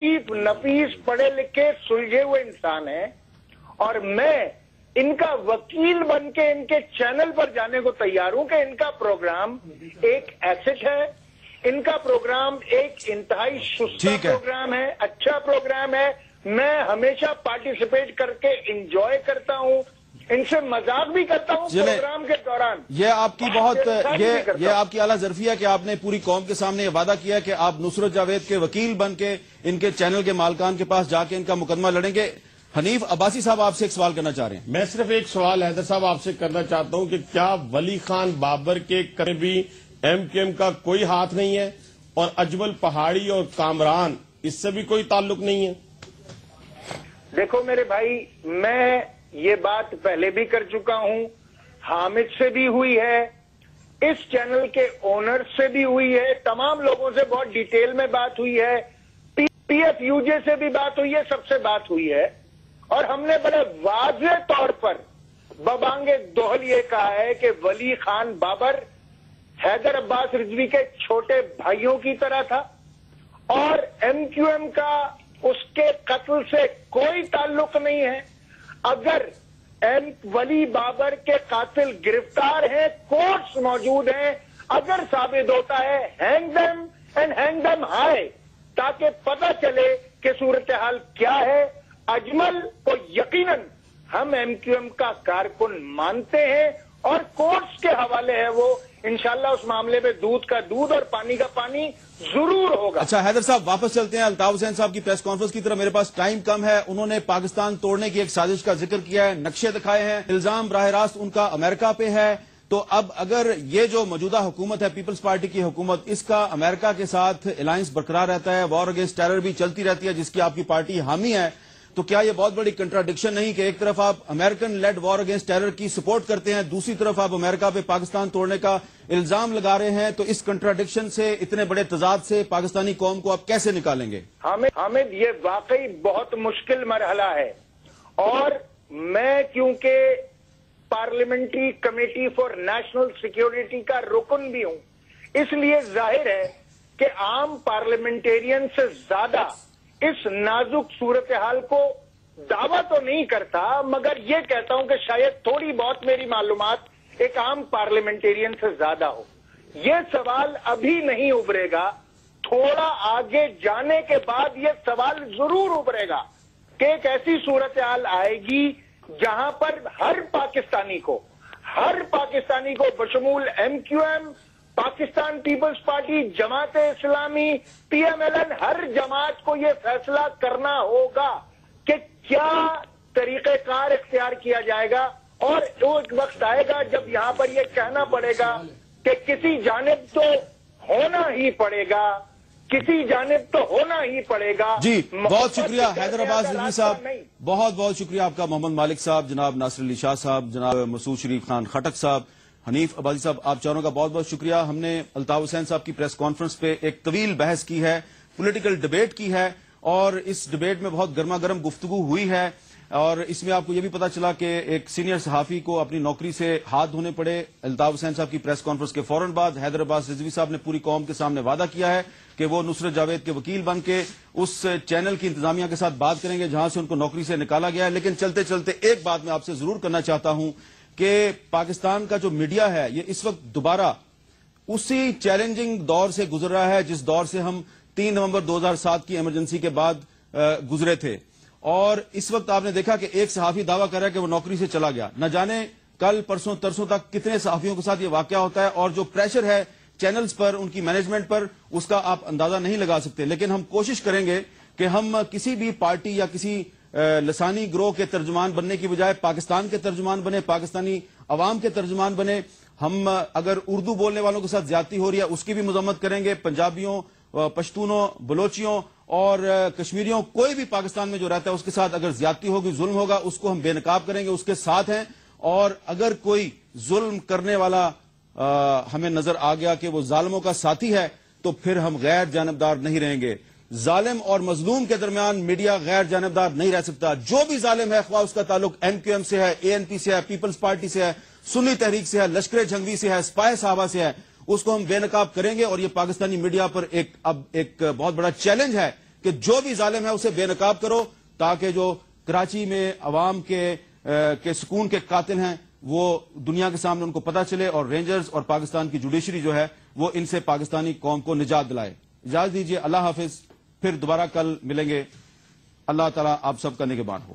नफीस पढ़े लिखे सुलझे हुए इंसान हैं और मैं इनका वकील बन के इनके चैनल पर जाने को तैयार हूं कि इनका प्रोग्राम एक एसेट है, इनका प्रोग्राम एक इंतहाई सुस्ता प्रोग्राम है, अच्छा प्रोग्राम है। मैं हमेशा पार्टिसिपेट करके एंजॉय करता हूं, इनसे मजाक भी करता हूं प्रोग्राम के दौरान। ये आपकी बहुत ये आपकी आला ज़र्फी है कि आपने पूरी कौम के सामने ये वादा किया कि आप नुसरत जावेद के वकील बन के इनके चैनल के मालकान के पास जाके इनका मुकदमा लड़ेंगे। हनीफ अब्बासी साहब आपसे एक सवाल करना चाह रहे हैं। मैं सिर्फ एक सवाल हैदर साहब आपसे करना चाहता हूं कि क्या वली खान बाबर के करीबी MQM का कोई हाथ नहीं है और अजमल पहाड़ी और कामरान इससे भी कोई ताल्लुक नहीं है? देखो मेरे भाई, मैं ये बात पहले भी कर चुका हूं, हामिद से भी हुई है, इस चैनल के ओनर से भी हुई है, तमाम लोगों से बहुत डिटेल में बात हुई है, PFUJ से भी बात हुई है, सबसे बात हुई है और हमने बड़े वाज़ेह तौर पर बबांगे दोहल ये कहा है कि वली खान बाबर हैदर अब्बास रिजवी के छोटे भाइयों की तरह था और MQM का उसके कत्ल से कोई ताल्लुक नहीं है। अगर वली बाबर के कातिल गिरफ्तार हैं, कोर्ट्स मौजूद हैं, अगर साबित होता है hang them and hang them high, ताकि पता चले कि सूरत हाल क्या है। अजमल को यकीनन हम MQM का कारकुन मानते हैं और कोर्ट्स के हवाले है वो, इंशाल्लाह उस मामले में दूध का दूध और पानी का पानी जरूर होगा। अच्छा हैदर साहब, वापस चलते हैं अल्ताफ हुसैन साहब की प्रेस कॉन्फ्रेंस की तरफ। मेरे पास टाइम कम है। उन्होंने पाकिस्तान तोड़ने की एक साजिश का जिक्र किया है, नक्शे दिखाए हैं, इल्जाम बराह रास्त उनका अमेरिका पे है। तो अब अगर ये जो मौजूदा हुकूमत है पीपल्स पार्टी की हुकूमत, इसका अमेरिका के साथ अलायंस बरकरार रहता है, वॉर अगेंस्ट टेरर भी चलती रहती है जिसकी आपकी पार्टी हामी है, तो क्या ये बहुत बड़ी कंट्राडिक्शन नहीं कि एक तरफ आप American led war against terror की सपोर्ट करते हैं, दूसरी तरफ आप अमेरिका पे पाकिस्तान तोड़ने का इल्जाम लगा रहे हैं? तो इस कंट्राडिक्शन से, इतने बड़े तजाद से पाकिस्तानी कौम को आप कैसे निकालेंगे? हामिद, ये वाकई बहुत मुश्किल मरहला है और मैं क्योंकि parliamentary committee for national security का रुकन भी हूं, इसलिए जाहिर है कि आम पार्लियामेंटेरियन से ज्यादा इस नाजुक सूरत हाल को दावा तो नहीं करता, मगर ये कहता हूं कि शायद थोड़ी बहुत मेरी मालूमात एक आम पार्लियामेंटेरियन से ज्यादा हो। ये सवाल अभी नहीं उभरेगा, थोड़ा आगे जाने के बाद ये सवाल जरूर उभरेगा कि एक ऐसी सूरत हाल आएगी जहां पर हर पाकिस्तानी को बशमूल MQM, Pakistan peoples party, Jamaat Islami, PMLN, हर जमात को यह फैसला करना होगा कि क्या तरीक़ेकार इख्तियार किया जाएगा और वो एक वक्त आएगा जब यहां पर यह कहना पड़ेगा कि किसी जानिब तो होना ही पड़ेगा, किसी जानिब तो होना ही पड़ेगा। जी बहुत शुक्रिया हैदर अब्बास रिजवी साहब, बहुत बहुत शुक्रिया आपका। मोहम्मद मालिक साहब, जनाब नासिर अली शाह साहब, जनाब मसूद शरीफ खान खटक साहब, हनीफ अब्बासी साहब, आप चारों का बहुत बहुत शुक्रिया। हमने अल्ताफ हुसैन साहब की प्रेस कॉन्फ्रेंस पे एक तवील बहस की है, पॉलिटिकल डिबेट की है और इस डिबेट में बहुत गर्मा गर्म गुफ्तगू हुई है और इसमें आपको यह भी पता चला कि एक सीनियर सहाफी को अपनी नौकरी से हाथ धोने पड़े। अल्ताफ हुसैन साहब की प्रेस कॉन्फ्रेंस के फौरन बाद हैदर अब्बास रिजवी साहब ने पूरी कौम के सामने वादा किया है कि वो नुसरत जावेद के वकील बन के उस चैनल की इंतजामिया के साथ बात करेंगे जहां से उनको नौकरी से निकाला गया है। लेकिन चलते चलते एक बात मैं आपसे जरूर करना चाहता हूं कि पाकिस्तान का जो मीडिया है ये इस वक्त दोबारा उसी चैलेंजिंग दौर से गुजर रहा है जिस दौर से हम 3 नवंबर 2007 की इमरजेंसी के बाद गुजरे थे। और इस वक्त आपने देखा कि एक सहाफी दावा कर रहा है कि वो नौकरी से चला गया। न जाने कल परसों तरसों तक कितने सहाफियों के साथ ये वाकया होता है और जो प्रेशर है चैनल्स पर, उनकी मैनेजमेंट पर, उसका आप अंदाजा नहीं लगा सकते। लेकिन हम कोशिश करेंगे कि हम किसी भी पार्टी या किसी लसानी ग्रोह के तर्जुमान बनने की बजाय पाकिस्तान के तर्जुमान बने, पाकिस्तानी अवाम के तर्जुमान बने। हम अगर उर्दू बोलने वालों के साथ ज्यादती हो रही है उसकी भी मजम्मत करेंगे। पंजाबियों, पश्तूनों, बलोचियों और कश्मीरियों, कोई भी पाकिस्तान में जो रहता है उसके साथ अगर ज्यादती होगी, जुल्म होगा, उसको हम बेनकाब करेंगे, उसके साथ हैं। और अगर कोई जुल्म करने वाला हमें नजर आ गया कि वो जालिमों का साथी है तो फिर हम गैर जानबदार नहीं रहेंगे। जालिम और मजलूम के दरमियान मीडिया गैर जानबदार नहीं रह सकता। जो भी जालिम है, ख्वाह उसका ताल्लुक MQM से है, ANP से है, पीपल्स पार्टी से है, सुन्नी तहरीक से है, लश्कर जंगवी से है, स्पाई साहबा से है, उसको हम बेनकाब करेंगे। और ये पाकिस्तानी मीडिया पर अब एक बहुत बड़ा चैलेंज है کہ جو بھی ظالم ہے اسے بے نقاب کرو، تاکہ جو کراچی میں عوام کے سکون کے قاتل ہیں وہ دنیا کے سامنے ان کو پتہ چلے، اور رینجرز اور پاکستان کی جوڈیشری جو ہے وہ ان سے پاکستانی قوم کو نجات دلائے۔ اجازت دیجیے، اللہ حافظ، پھر دوبارہ کل ملیں گے۔ اللہ تعالیٰ آپ سب کا نگہبان ہو۔